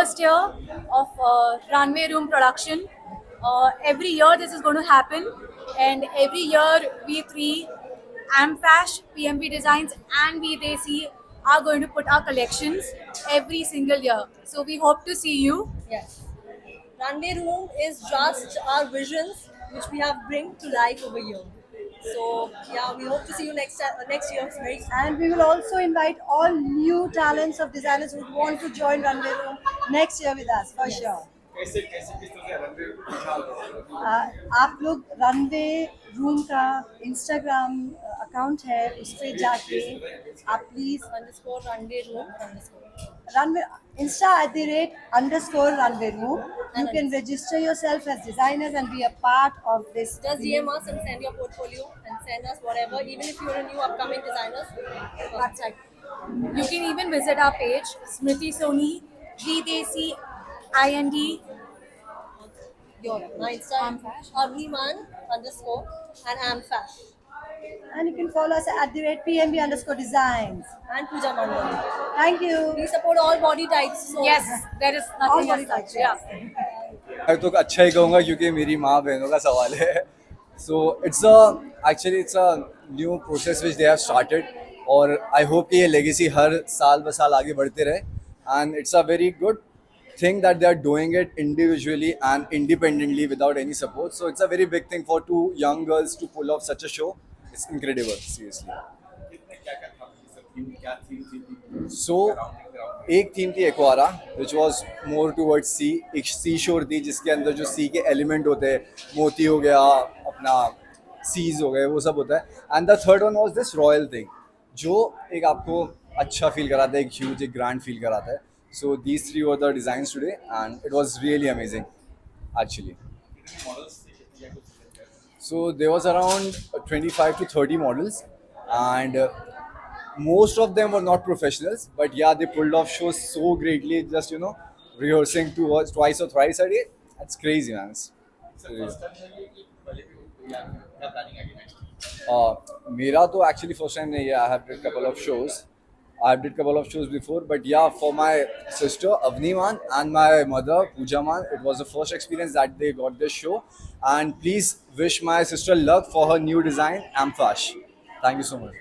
first year of Runway Room production. Every year this is going to happen, and every year we three, Amfash, PMV Designs, and We Desi are going to put our collections every single year. So we hope to see you. Yes. Runway Room is just our visions which we have bring to life over here. So yeah, we hope to see you next year very soon. And we will also invite all new talents of designers who want to join Runway Room next year with us, for sure. कैसे कैसे किस तरह से runway आप लोग runway room का Instagram account है, उस पर जाके आप please Underscore Runway Room underscore. runway insta@_runway room. You can register yourself as designers and be a part of this. Just DM us and send your portfolio and send us whatever, even if you're a new upcoming designer. That's right. You can even visit our page, Smriti Soni, G-Desi, IND. My Insta Amfash. Abhiman underscore and Amfash And you can follow us at @PMB_designs. and Pooja Mandal. Thank you. We support all body types. So Yes, there is All nothing body as such. types. Yeah. मैं तो अच्छा ही कहूँगा क्योंकि मेरी माँ बहनों का सवाल है. So it's a new process which they have started और I hope कि ये legacy हर साल ब साल आगे बढ़ते रहे, and it's a very good thing that they are doing it individually and independently without any support. So it's a very big thing for two young girls to pull off such a show. It's incredible, seriously. So एक theme थी एक्वारा which was more towards सी. एक सी शोर थी जिसके अंदर जो सी के element होते हैं, मोती हो गया, अपना सीज हो गए, वो सब होता है. And the third one was this royal thing जो एक आपको अच्छा फील कराता है, एक ह्यूज एक ग्रैंड फील कराता है. So these three were the designs today and it was really amazing actually. So there was around 25 to 30 models, and most of them were not professionals, but yeah, they pulled off shows so greatly. Just rehearsing twice or thrice a day. That's crazy, man. मेरा तो actually first time नहीं है. I have did couple of shows. I did couple of shows before, but yeah, for my sister Avni Man and my mother Pooja Man, it was the first experience that they got this show. And please wish my sister luck for her new design, Amfash. Thank you so much.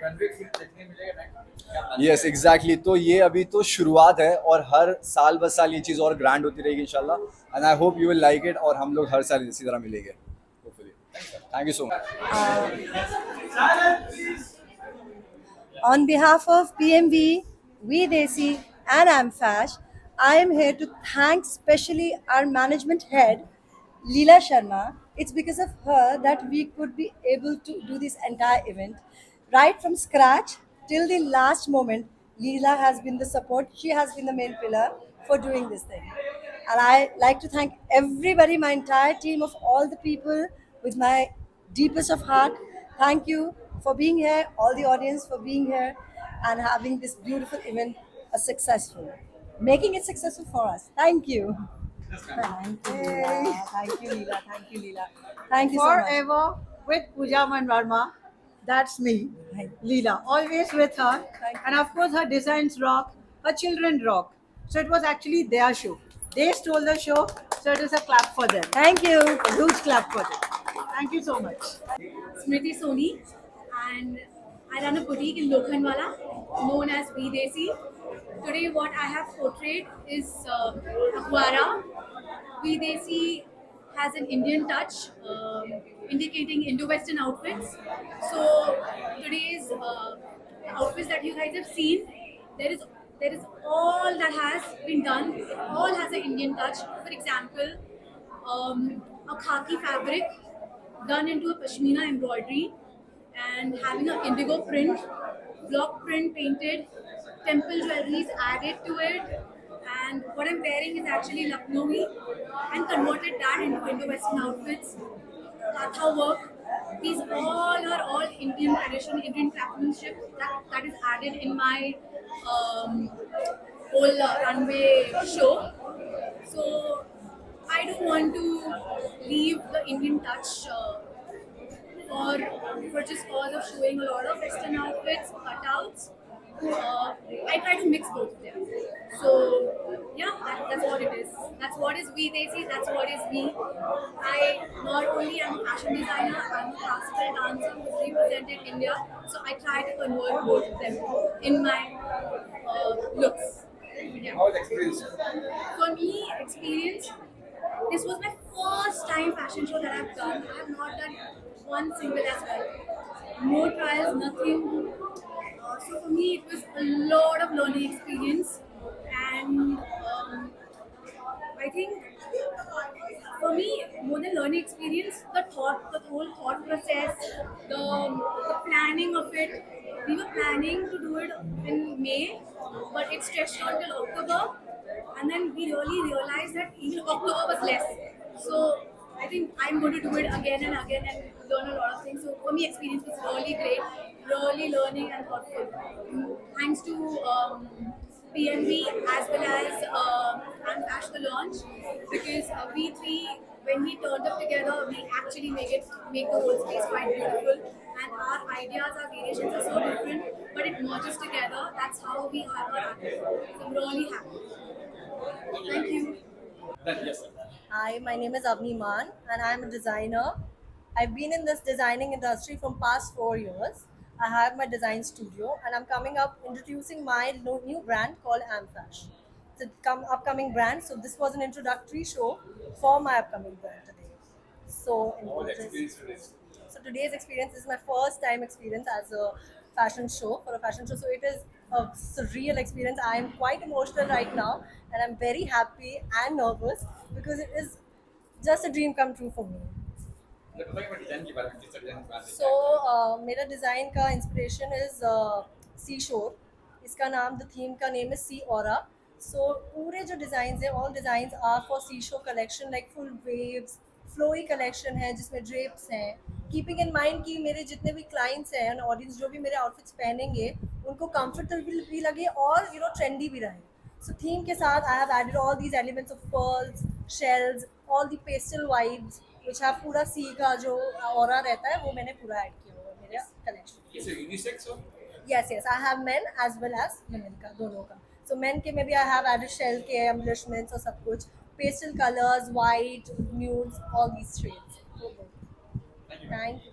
Yes, exactly. तो ये अभी तो शुरुआत है और हर साल बस साल ये चीज़ और ग्रैंड होती रहेगी इंशाल्लाह. And I hope you will like it और हम लोग हर साल इसी तरह मिलेंगे. Hopefully. Thank you so much. On behalf of PMV, We Desi, and Amfash, I am here to thank specially our management head, Leela Sharma. It's because of her that we could be able to do this entire event. Right from scratch till the last moment, Leela has been the support. She has been the main pillar for doing this thing. And I like to thank everybody, my entire team of all the people with my deepest of heart. Thank you for being here, all the audience for being here and having this beautiful event making it successful for us. Thank you. Thank you, Leela. Thank you, Leela. Thank you, Leela. Thank you so much. Forever with Pooja Manvarma. That's me, Leela. Always with her. And of course, her designs rock, her children rock. So it was actually their show. They stole the show, so it is a clap for them. Thank you. A huge clap for them. Thank you so much. Smriti Soni, and I run a boutique in Lokhandwala known as We Desi. Today what I have portrayed is Aquara. We Desi has an Indian touch, indicating Indo-Western outfits. So today's outfits that you guys have seen, there is all that has been done. It all has an Indian touch. For example, a khaki fabric done into a pashmina embroidery and having an indigo print, block print painted, temple jewelries added to it. And what I'm wearing is actually Lucknowi and converted that into Indo-Western outfits. Katha work. These are all Indian tradition, Indian craftsmanship that is added in my whole runway show. So I don't want to leave the Indian touch for just cause of showing a lot of Western outfits, cutouts. I try to mix both of them. So yeah, that's what it is. That's what is We Desi. That's what is me. I not only am a fashion designer, I'm a classical dancer who's represented India. So I try to convert both of them in my looks. Yeah. How was the experience? For me, experience. This was my first time fashion show that I've done. I have not done one single as well. No trials, nothing. So for me, it was a lot of learning experience, and I think for me, more than learning experience, the whole thought process, the planning of it. We were planning to do it in May, but it stretched on till October, and then we really realized that even October was less. So I think I'm going to do it again and again and learn a lot of things. So for me, experience was really great, really learning and thoughtful. Thanks to PNV as well as and Ash the launch, because we three, when we turned up together, we actually make the whole space quite beautiful, and our ideas, our variations are so different, but it merges together. That's how we are our art. So I'm really happy. Thank you. Hi, my name is Avni Man and I'm a designer. I've been in this designing industry from past 4 years. I have my design studio and I'm coming up introducing my new brand called Amfash. It's a upcoming brand, so this was an introductory show for my upcoming brand today. So, so today's experience is my first time experience as a fashion show for a fashion show. So it is a surreal experience. I am quite emotional right now, and I'm very happy and nervous because it is just a dream come true for me. So मेरा design का inspiration is seashore. इसका नाम, the theme का name is sea aura. So पूरे जो designs हैं, all designs are for seashore collection, like full waves, flowy collection है जिसमें ड्रेप्स हैं. कीपिंग इन माइंड कि मेरे जितने भी क्लाइंट्स हैं एंड ऑडियंस जो भी मेरे आउटफिट्स पहनेंगे उनको कंफर्टेबल भी लगे और ट्रेंडी भी रहे. सो थीम के साथ I have added all these elements of pearls, shells, all the pastel vibes which have पूरा सी का जो ऑरा रहता है वो मैंने पूरा ऐड किया हुआ है मेरे collection. Is it unisex or? Yes, yes, I have men as well as women का, दोनों का. So men के में भी I have added shell के embellishments और सब कुछ, pastel colors, white, nudes, all these shades. Thank you.